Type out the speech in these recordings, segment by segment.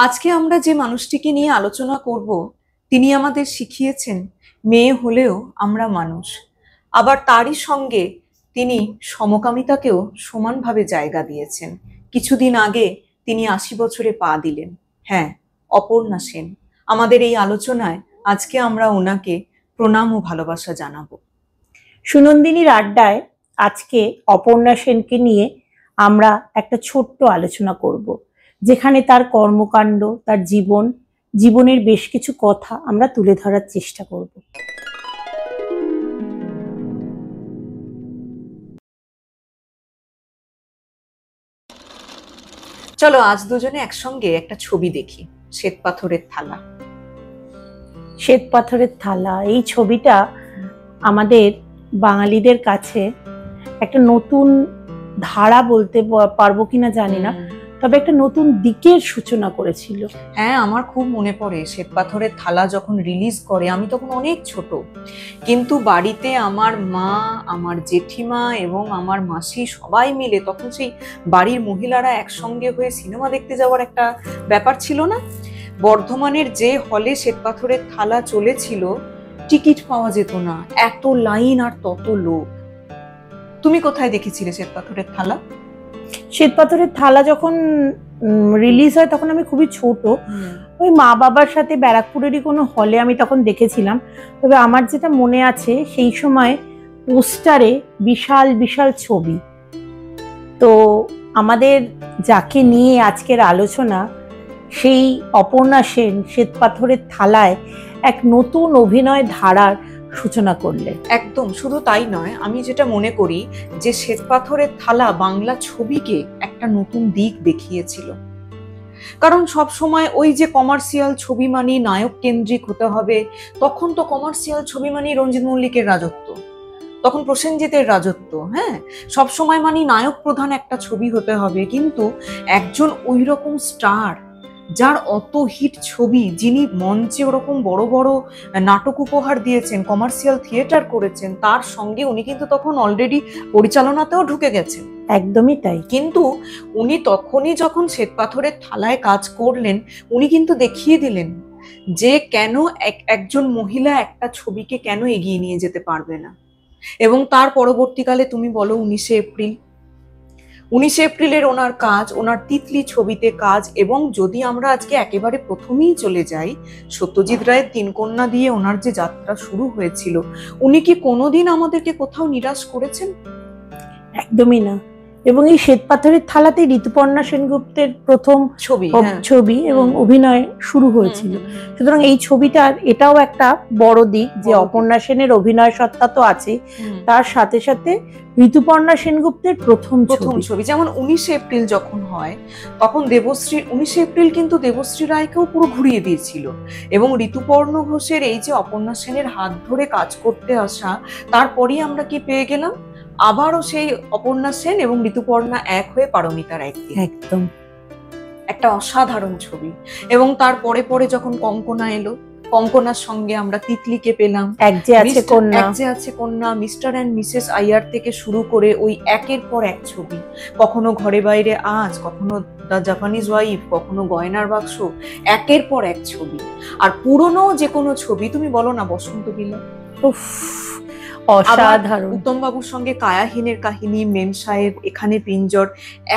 আজকে আমরা যে মানুষটিকে নিয়ে আলোচনা করব, তিনি আমাদের শিখিয়েছেন মেয়ে হলেও আমরা মানুষ। আবার তারই সঙ্গে তিনি সমকামিতাকেও সমানভাবে জায়গা দিয়েছেন। কিছুদিন আগে তিনি ৮০ বছরে পা দিলেন। হ্যাঁ, অপর্ণা সেন আমাদের এই আলোচনায়। আজকে আমরা ওনাকে প্রণাম ও ভালোবাসা জানাবো। সুনন্দিনীর আড্ডায় আজকে অপর্ণা সেনকে নিয়ে আমরা একটা ছোট্ট আলোচনা করব, যেখানে তার কর্মকাণ্ড, তার জীবনের বেশ কিছু কথা আমরা তুলে ধরার চেষ্টা করব। চলো আজ দুজনে একসঙ্গে একটা ছবি দেখি, শ্বেত পাথরের থালা। শ্বেত পাথরের থালা, এই ছবিটা আমাদের বাঙালিদের কাছে একটা নতুন ধারা বলতে পারবো কিনা জানি না, তবে একটা নতুন দিকের সূচনা করেছিল। হ্যাঁ, আমার খুব মনে পড়ে শ্বেত পাথরের থালা যখন রিলিজ করে, আমি তখন অনেক ছোট, কিন্তু বাড়িতে আমার মা, আমার জেঠিমা এবং আমার মাসি সবাই মিলে তখন সেই বাড়ির মহিলারা একসঙ্গে হয়ে সিনেমা দেখতে যাওয়ার একটা ব্যাপার ছিল না। বর্ধমানের যে হলে শ্বেত পাথরের থালা চলেছিল, টিকিট পাওয়া যেত না, এত লাইন আর তত লোক। তুমি কোথায় দেখেছিলে শ্বেত পাথরের থালা? শ্বেত পাথরের থালা যখন রিলিজ হয় তখন আমি খুবই ছোট, ওই মা বাবার সাথে ব্যারাকপুরেরই কোনো হলে আমি তখন দেখেছিলাম। তবে আমার যেটা মনে আছে, সেই সময় পোস্টারে বিশাল বিশাল ছবি। তো আমাদের যাকে নিয়ে আজকের আলোচনা, সেই অপর্ণা সেন শ্বেত পাথরের থালায় এক নতুন অভিনয় ধারার সূচনা করলেন। একদম, শুধু তাই নয়, আমি যেটা মনে করি যে শ্বেত পাথরের থালা বাংলা ছবিকে একটা নতুন দিক দেখিয়েছিল। কারণ সব সময় ওই যে কমার্শিয়াল ছবি মানি নায়ক কেন্দ্রিক হতে হবে, তখন তো কমার্শিয়াল ছবি মানি রঞ্জিত মল্লিকের রাজত্ব, তখন প্রসেনজিতের রাজত্ব। হ্যাঁ, সব সময় মানি নায়ক প্রধান একটা ছবি হতে হবে, কিন্তু একজন ওই রকম স্টার, যার অত হিট ছবি, যিনি মঞ্চে ওরকম বড় বড় নাটক উপহার দিয়েছেন, কমার্শিয়াল থিয়েটার করেছেন, তার সঙ্গে উনি কিন্তু তখন অলরেডি পরিচালনাতেও ঢুকে গেছেন। একদমই তাই। কিন্তু উনি তখনই যখন শ্বেত পাথরের থালায় কাজ করলেন, উনি কিন্তু দেখিয়ে দিলেন যে কেন একজন মহিলা একটা ছবিকে কেন এগিয়ে নিয়ে যেতে পারবে না। এবং তার পরবর্তীকালে তুমি বলো 19শে এপ্রিলের ওনার কাজ, ওনার তিতলি ছবিতে কাজ, এবং যদি আমরা আজকে একেবারে প্রথমেই চলে যাই, সত্যজিৎ রায়ের ৩ কন্যা দিয়ে ওনার যে যাত্রা শুরু হয়েছিল, উনি কি কোনোদিন আমাদেরকে কোথাও নিরাশ করেছেন? একদমই না। এবং এই শ্বেত পাথরের থালাতে ঋতুপর্ণা সেনগুপ্তের প্রথম ছবি এবং অভিনয় শুরু হয়েছিল। সুতরাং এই ছবিটার এটাও একটা বড় দিক যে অপর্ণা সেনের অভিনয় সত্তা তো আছে, তার সাথে সাথে ঋতুপর্ণা সেনগুপ্তের প্রথম ছবি। যেমন 19শে এপ্রিল যখন হয়, তখন 19শে এপ্রিল কিন্তু দেবশ্রী রায়কেও পুরো ঘুরিয়ে দিয়েছিল, এবং ঋতুপর্ণা ঘোষের এই যে অপর্ণা সেনের হাত ধরে কাজ করতে আসা, তারপরেই আমরা কি পেয়ে গেলাম? আবারও সেই অপর্ণা সেন এবং ঋতুপর্ণা এক হয়ে পারমিতার একদিন। একদম একটা অসাধারণ ছবি। এবং তারপরে পরে যখন কঙ্কনা এলো, কঙ্কনার সঙ্গে আমরা তিতলিকে পেলাম, এক যে আছে কন্যা, মিস্টার অ্যান্ড মিসেস আইয়ার থেকে শুরু করে ওই একের পর এক ছবি, কখনো ঘরে বাইরে আজ, কখনো দ্য জাপানিজ ওয়াইফ, কখনো গয়নার বাক্স, একের পর এক ছবি। আর পুরনো যে কোনো ছবি, তুমি বলো না বসন্ত বিলাপ, অসাধারণ। উত্তম বাবুর সঙ্গে কায়াহীনের কাহিনী, মেম সাহেব, এখানে পিঞ্জর,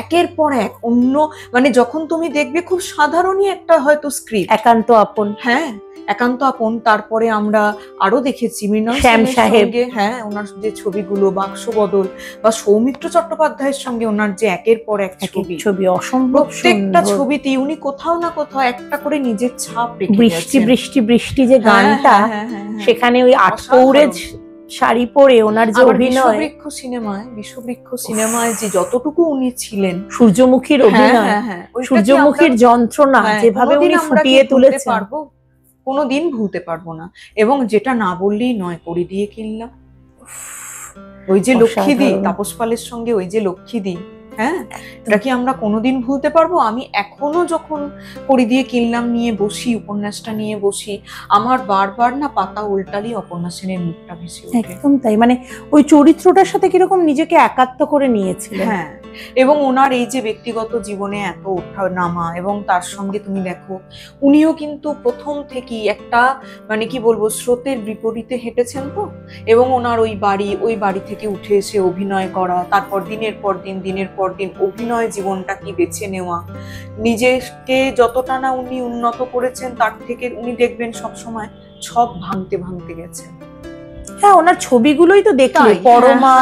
একের পর এক অন্য, মানে যখন তুমি দেখবে খুব সাধারণই একটা হয়তো স্ক্রিপ্ট, একান্ত আপন। হ্যাঁ, একান্ত আপন। তারপরে আমরা আরো দেখেছি মৃণাল সেনের সঙ্গে, হ্যাঁ, ওনার যে ছবিগুলো, বাক্স বদল, বা সৌমিত্র চট্টোপাধ্যায়ের সঙ্গে ওনার যে একের পর এক ছবি অসম্ভব। প্রত্যেকটা ছবিতে উনি কোথাও না কোথাও একটা করে নিজের ছাপ রেখে বৃষ্টি বৃষ্টি বৃষ্টি যে গানটা, সেখানে ওই আটপৌরেজ শাড়ি পরে ওনার যে অভিনয়, বিশ্ববৃক্ষ সিনেমায় যে যতটুকু উনি ছিলেন, সূর্যমুখীর অভিনয়, সূর্যমুখীর যন্ত্রণা যেভাবে উনি ফুটিয়ে তুলেছেন, কোনোদিন ভুলতে পারবো না। এবং যেটা না বললেই নয়, করি দিয়ে কিনলাম, ওই যে লক্ষ্মীদি, তাপস পালের সঙ্গে ওই যে লক্ষ্মীদি, হ্যাঁ, এটা কি আমরা কোনোদিন ভুলতে পারবো? আমি এখনো যখন করি দিয়ে কিনলাম নিয়ে বসি, উপন্যাসটা নিয়ে বসি, আমার বারবার না পাতা উল্টালি অপর্ণা সেনের মুখটা ভেসে ওঠে। একদম তাই, মানে ওই চরিত্রটার সাথে কিরকম নিজেকে একাত্ম করে নিয়েছিল। হ্যাঁ, এবং ওনার এই যে ব্যক্তিগত জীবনে এত ওঠা নামা, এবং তার সঙ্গে তুমি দেখো উনিও কিন্তু প্রথম থেকেই একটা মানে কি বলবো স্রোতের বিপরীতে হেঁটেছেন তো, এবং ওনার ওই বাড়ি থেকে উঠে এসে অভিনয় করা, তারপর দিনের পর দিন অভিনয় জীবনটা কি বেছে নেওয়া, নিজেকে যতটা না উনি উন্নত করেছেন তার থেকে উনি দেখবেন সবসময় সব ভাঙতে ভাঙতে গেছেন। হ্যাঁ, ওনার ছবিগুলোই তো দেখলে, পরমা,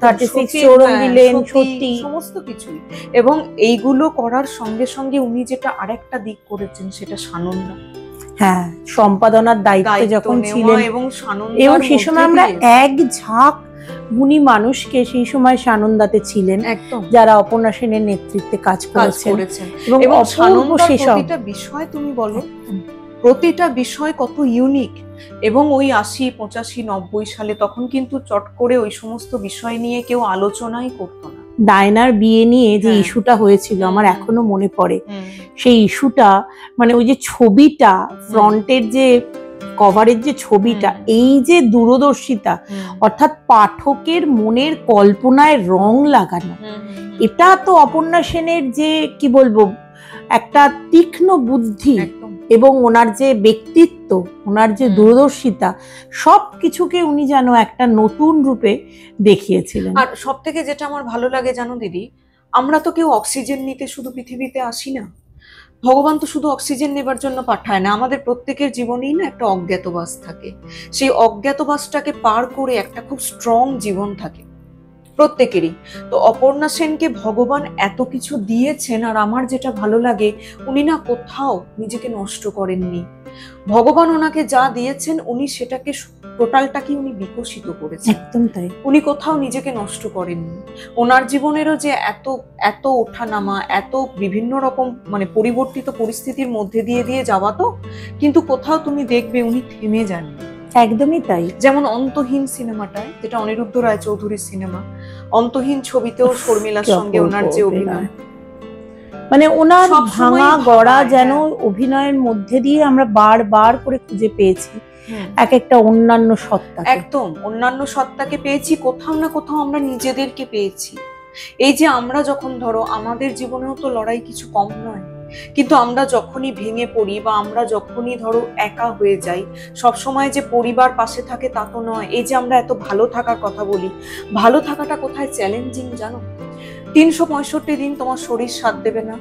36 চৌরঙ্গিলেন, সত্যি সমস্ত কিছুই। এবং এইগুলো করার সঙ্গে সঙ্গে উনি যেটা আরেকটা দিক করেছেন সেটা সানন্দা। হ্যাঁ, সম্পাদনার দায়িত্বে যখন ছিলেন, এবং সেই সময় আমরা এক ঝাঁক গুণী মানুষকে সেই সময় সানন্দাতে ছিলেন, একদম যারা অপর্ণা সেনের নেতৃত্বে কাজ করেছেন। এবং সানন্দার প্রতিটা বিষয় তুমি বলো, প্রতিটা বিষয় কত ইউনিক। এবং ওই 80, 85, 90 সালে তখন কিন্তু চট করে ওই সমস্ত বিষয় নিয়ে কেউ আলোচনাই করতো না। ডায়নার বিয়ে নিয়ে যে ইস্যুটা হয়েছিল আমার এখনো মনে পড়ে। সেই ইস্যুটা মানে ওই যে ছবিটা, ফ্রন্টের যে কভারের যে ছবিটা, এই যে দূরদর্শিতা, অর্থাৎ পাঠকের মনের কল্পনায় রং লাগানো, এটা তো অপর্ণা সেনের যে কি বলবো একটা তীক্ষ্ণ বুদ্ধি এবং ওনার যে ব্যক্তিত্ব, ওনার যে দূরদর্শিতা, সব কিছুকে উনি যেন একটা নতুন রূপে দেখিয়েছিলেন। আর সব থেকে যেটা আমার ভালো লাগে জানো দিদি, আমরা তো কেউ অক্সিজেন নিতে শুধু পৃথিবীতে আসি না, ভগবান তো শুধু অক্সিজেন নেবার জন্য পাঠায় না, আমাদের প্রত্যেকের জীবনেই না একটা অজ্ঞাতবাস থাকে। সেই অজ্ঞাতবাসটাকে পার করে একটা খুব স্ট্রং জীবন থাকে প্রত্যেকেরই। তো অপর্ণা সেনকে ভগবান এত কিছু দিয়েছেন, আর আমার যেটা ভালো লাগে উনি না কোথাও নিজেকে নষ্ট করেননি। ভগবান ওনাকে যা দিয়েছেন উনি সেটাকে টোটালটাকে উনি বিকশিত করেছেন। একদম তাই, উনি কোথাও নিজেকে নষ্ট করেননি। ওনার জীবনেরও যে এত এত ওঠানামা, এত বিভিন্ন রকম মানে পরিবর্তিত পরিস্থিতির মধ্যে দিয়ে যাওয়া, তো কিন্তু কোথাও তুমি দেখবে উনি থেমে যাননি। একদমই তাই। যেমন অন্তহীন সিনেমাটায়, যেটা অনিরুদ্ধ রায়চৌধুরীর সিনেমা, অন্তহীন ছবিতেও শর্মিলার সঙ্গে ওনার যে অভিনয়, মানে ওনার ভাঙা গড়া যেন অভিনয়ের মধ্যে দিয়ে আমরা বারবার করে খুঁজে পেয়েছি এক একটা অন্যান্য সত্তা, একদম অন্যান্য সত্তাকে পেয়েছি, কোথাও না কোথাও আমরা নিজেদেরকে পেয়েছি। এই যে আমরা যখন ধরো আমাদের জীবনেও তো লড়াই কিছু কম নয়, কিন্তু আমরা যখনই ভেঙে পড়ি বা আমরা যখনই ধরো একা হয়ে যাই, সবসময় যে পরিবার পাশে থাকে তা তো নয়। এই যে আমরা এত ভালো থাকার কথা বলি, ভালো থাকাটা কোথায় চ্যালেঞ্জিং জানো? 365 দিন তোমার শরীর সাথ দেবে না,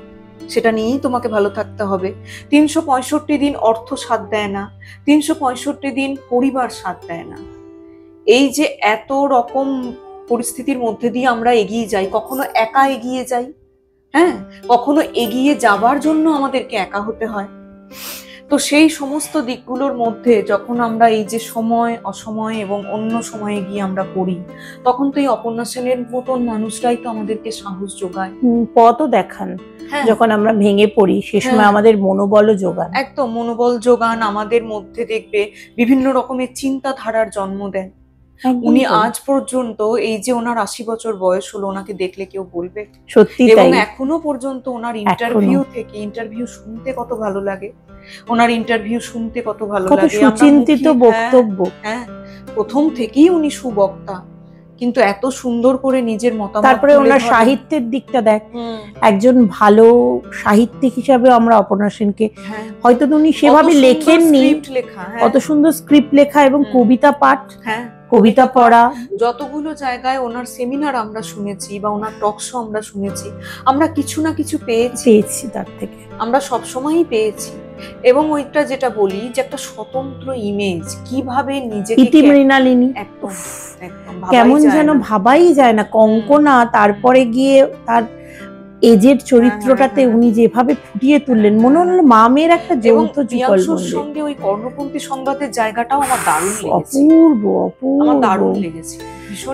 সেটা নিয়েই তোমাকে ভালো থাকতে হবে। 365 দিন অর্থ সাথ দেয় না, 365 দিন পরিবার সাথ দেয় না। এই যে এত রকম পরিস্থিতির মধ্যে দিয়ে আমরা এগিয়ে যাই, কখনো একা এগিয়ে যাই, হ্যাঁ, কখনো এগিয়ে যাবার জন্য আমাদেরকে একা হতে হয়। তো সেই সমস্ত দিকগুলোর মধ্যে যখন আমরা এই যে সময় অসময় এবং অন্য সময়ে গিয়ে আমরা পড়ি, তখন তো এই অপর্ণা সেনের মতন মানুষরাই তো আমাদেরকে সাহস যোগায়, পথও দেখান। যখন আমরা ভেঙে পড়ি সে সময় আমাদের মনোবলও যোগান, একদম মনোবল যোগান, আমাদের মধ্যে দেখবে বিভিন্ন রকমের চিন্তাধারার জন্ম দেন। উনি আজ পর্যন্ত এই যে ওনার 80 বছর বয়স হলো, ওনাকে দেখলে কেউ বলবে সত্যি, এবং এখনো পর্যন্ত ওনার ইন্টারভিউ শুনতে কত ভালো লাগে, ওনার ইন্টারভিউ শুনতে কত ভালো লাগে, সুচিন্তিত বক্তব্য। হ্যাঁ, প্রথম থেকেই উনি সুবক্তা, কিন্তু এত সুন্দর করে নিজের মতামত। তারপরে ওনার সাহিত্যের দিকটা দেখ, একজন ভালো সাহিত্যিক হিসাবে আমরা অপর্ণা সেনকে, হয়তো উনি সেভাবে লেখেননি, কত সুন্দর স্ক্রিপ্ট লেখা এবং কবিতা পাঠ, কবিতা পড়া, যতগুলো জায়গায় ওনার সেমিনার আমরা শুনেছি বা ওনার টক শো আমরা শুনেছি, আমরা কিছু না কিছু পেয়েছি তার থেকে, আমরা সবসময়ই পেয়েছি। এবং ওইটা যেটা বলি যে একটা স্বতন্ত্র ইমেজ, কিভাবে নিজেকে ইতিমৃণালিনী, একদম একদম কেমন যেন ভাবাই যায় না। কঙ্কনা, তারপরে গিয়ে তার এজের চরিত্রটাতে উনি যেভাবে ফুটিয়ে তুললেন, মনে হলো মা মেয়ের একটা যৌথ যুগল সঙ্গে ওই কর্ণপন্থী সংবাদের জায়গাটাও আমার দারুণ লেগেছে, অপূর্ব অপূর্ব, আমার দারুণ লেগেছে।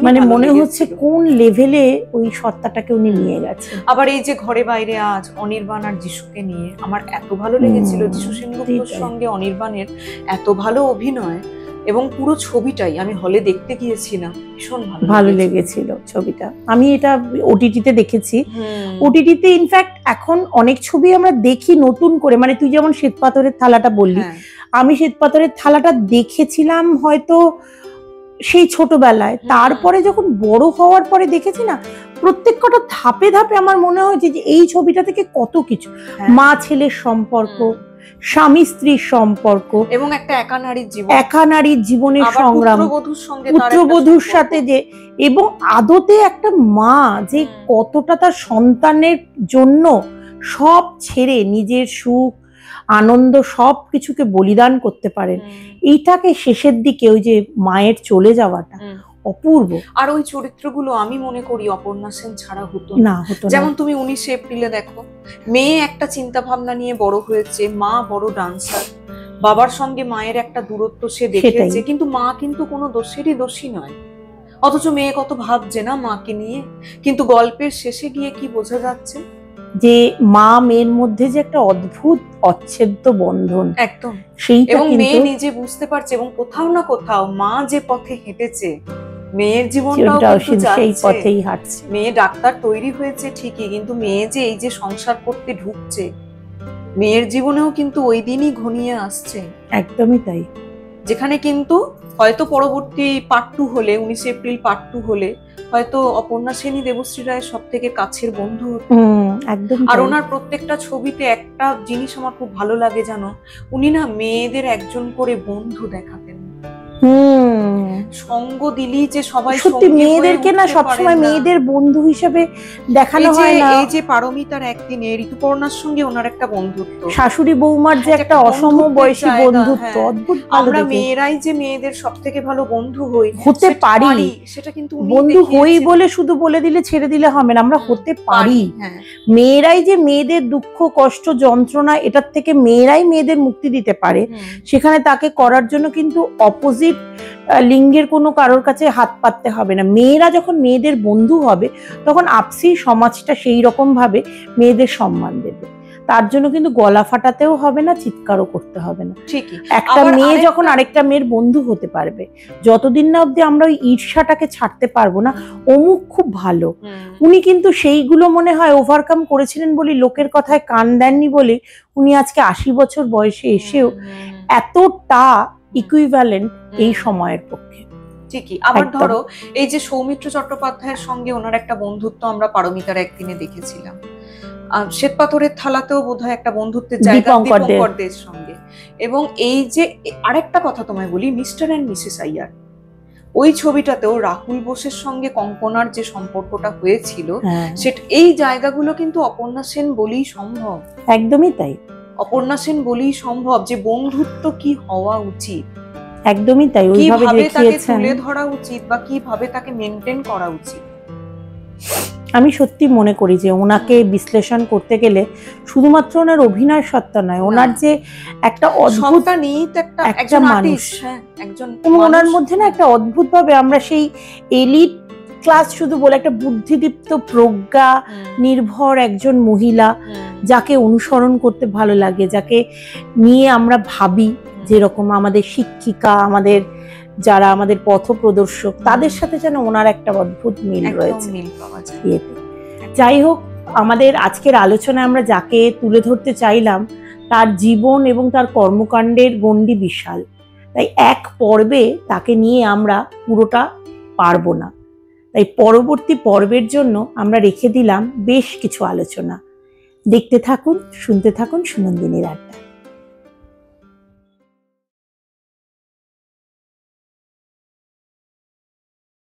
মানে মনে হচ্ছে কোন লেভেলে ওই সত্তাটাকে উনি নিয়ে গেছে। আবার এই যে ঘরে বাইরে আজ, অনির্বাণ আর যিশুকে নিয়ে আমার এত ভালো লেগেছিল, যিশু সেনগুপ্তর সঙ্গে অনির্বাণের এত ভালো অভিনয়, এবং পুরো ছবিটাই আমি হলে দেখতে গিয়েছিলাম, ভীষণ ভালো লেগেছিল ছবিটা। আমি এটা ওটিটিতে দেখেছি। ওটিটিতে ইনফ্যাক্ট এখন অনেক ছবি আমরা দেখি নতুন করে, মানে তুই যেমন শ্বেতপাথরের থালাটা বললি, আমি শ্বেতপাথরের থালাটা দেখেছিলাম হয়তো সেই ছোটবেলায়, তারপরে যখন বড় হওয়ার পরে দেখেছি না, প্রত্যেক কটা ধাপে ধাপে আমার মনে হয়েছে যে এই ছবিটা থেকে কত কিছু, মা ছেলের সম্পর্ক, স্বামী স্ত্রীর সম্পর্ক, এবং একটা একা নারীর জীবন, একা নারীর জীবনের সংগ্রাম, পুত্রবধূর সাথে যে, এবং আদতে একটা মা যে কতটা তার সন্তানের জন্য সব ছেড়ে নিজের সুখ আনন্দ সব কিছুকে বলিদান করতে পারেন। এইটাকে শেষের দিকে ওই যে মায়ের চলে যাওয়াটা অপূর্ব। আর ওই চরিত্রগুলো আমি মনে করি অপর্ণা সেন ছাড়া হতো না, হতো না। যেমন তুমি 19 এপ্রিলে দেখো, মেয়ে একটা চিন্তা ভাবনা নিয়ে বড় হয়েছে, মা বড় ডান্সার, বাবার সঙ্গে মায়ের একটা দূরত্ব সে দেখেছে, কিন্তু মা কিন্তু কোনো দোষেরই দোষী নয়, অথচ মেয়ে কত ভাবছে না মাকে নিয়ে। কিন্তু গল্পের শেষে গিয়ে কি বোঝা যাচ্ছে যে মা মেয়ের মধ্যে যে একটা অদ্ভুত অচ্ছেদ্য বন্ধন, একদম সেইটা এবং কিন্তু মেয়ে নিজে বুঝতে পারছে, এবং কোথাও না কোথাও মা যে পথে হেঁটেছে মেয়ের জীবনটাও কিন্তু সেই যাচ্ছে, পথেই হাঁটছে। মেয়ে ডাক্তার তৈরি হয়েছে ঠিকই, কিন্তু মেয়ে যে এই যে সংসার করতে ঢুকছে, মেয়ের জীবনেও কিন্তু ওই দিনই ঘনিয়ে আসছে। একদমই তাই। যেখানে কিন্তু হয়তো পরবর্তী পার্ট 2 হলে, 19 এপ্রিল পার্ট 2 হলে হয়তো অপর্ণা সেনই দেবশ্রী রায়ের সব থেকে কাছের বন্ধু হতো। একদম। আর ওনার প্রত্যেকটা ছবিতে একটা জিনিস আমার খুব ভালো লাগে, জানো, উনি না মেয়েদের একজন করে বন্ধু দেখাতেন। সঙ্গ দিলি যে সবাই সত্যি মেয়েদেরকে না সবসময় মেয়েদের বন্ধু হিসেবে দেখানো হয় না। এই যে পারমিতার একদিনে ঋতুপর্ণার সঙ্গে ওনার একটা বন্ধুত্ব, শাশুড়ি বৌমার যে একটা অসম বয়সী বন্ধুত্ব, অদ্ভুত। আমরা মেয়েরাই যে মেয়েদের সব থেকে ভালো বন্ধু হতে পারি, সেটা কিন্তু বন্ধু হই বলে শুধু বলে দিলে ছেড়ে দিলে হবে না, আমরা হতে পারি। মেয়েরাই যে মেয়েদের দুঃখ কষ্ট যন্ত্রণা এটার থেকে মেয়েরাই মেয়েদের মুক্তি দিতে পারে, সেখানে তাকে করার জন্য কিন্তু অপোজিট লিঙ্গের কোনো কারোর কাছে হাত পাততে হবে না। মেয়েরা যখন মেয়েদের বন্ধু হবে তখন আপসি সমাজটা সেই রকম ভাবে মেয়েদের সম্মান দেবে। তার জন্য কিন্তু গলা ফাটাতেও হবে না, চিৎকারও করতে হবে না। ঠিকই, একটা মেয়ে যখন আরেকটা মেয়ের বন্ধু হতে পারবে, যতদিন না অব্দি আমরা ওই ঈর্ষাটাকে ছাড়তে পারবো না, অমুক খুব ভালো, উনি কিন্তু সেইগুলো মনে হয় ওভারকাম করেছিলেন বলে, লোকের কথায় কান দেননি বলে উনি আজকে 80 বছর বয়সে এসেও এতটা ইকুইভ্যালেন্ট এই সময়ের পক্ষে। ঠিকই। আবার ধরো এই যে সৌমিত্র চট্টোপাধ্যায়ের সঙ্গে ওনার একটা বন্ধুত্ব আমরা পারমিতার একদিনে দেখেছিলাম, শ্বেতপাথরের থালাতেও বোধহয় একটা বন্ধুত্বের জায়গা দীপঙ্করদের সঙ্গে। এবং এই যে আরেকটা কথা তোমায় বলি, মিস্টার অ্যান্ড মিসেস আইয়ার, ওই ছবিটাতেও রাহুল বোসের সঙ্গে কঙ্কনার যে সম্পর্কটা হয়েছিল, সেটা এই জায়গাগুলো কিন্তু অপর্ণা সেন বলেই সম্ভব। একদমই তাই, অপর্ণা সেন বলেই সম্ভব যে বন্ধুত্ব কি হওয়া উচিত, একদমই তাই, কিভাবে তাকে তুলে ধরা উচিত বা কিভাবে তাকে মেনটেন করা উচিত। আমি সত্যি মনে করি যে ওনাকে বিশ্লেষণ করতে গেলে শুধুমাত্র ওনার অভিনয় সত্তা নয়, ওনার যে একটা অদ্ভুত একটা মানুষ, এবং ওনার মধ্যে না একটা অদ্ভুত ভাবে আমরা সেই এলিট ক্লাস শুধু বলে একটা বুদ্ধিদীপ্ত প্রজ্ঞা নির্ভর একজন মহিলা, যাকে অনুসরণ করতে ভালো লাগে, যাকে নিয়ে আমরা ভাবি, যেরকম আমাদের শিক্ষিকা, আমাদের যারা আমাদের পথ প্রদর্শক, তাদের সাথে যেন ওনার একটা অদ্ভুত মিল রয়েছে। যাই হোক, আমাদের আজকের আলোচনায় আমরা যাকে তুলে ধরতে চাইলাম তার জীবন এবং তার কর্মকাণ্ডের গণ্ডি বিশাল, তাই এক পর্বে তাকে নিয়ে আমরা পুরোটা পারবো না, তাই পরবর্তী পর্বের জন্য আমরা রেখে দিলাম বেশ কিছু আলোচনা। দেখতে থাকুন, শুনতে থাকুন সুনন্দিনীর আড্ডা।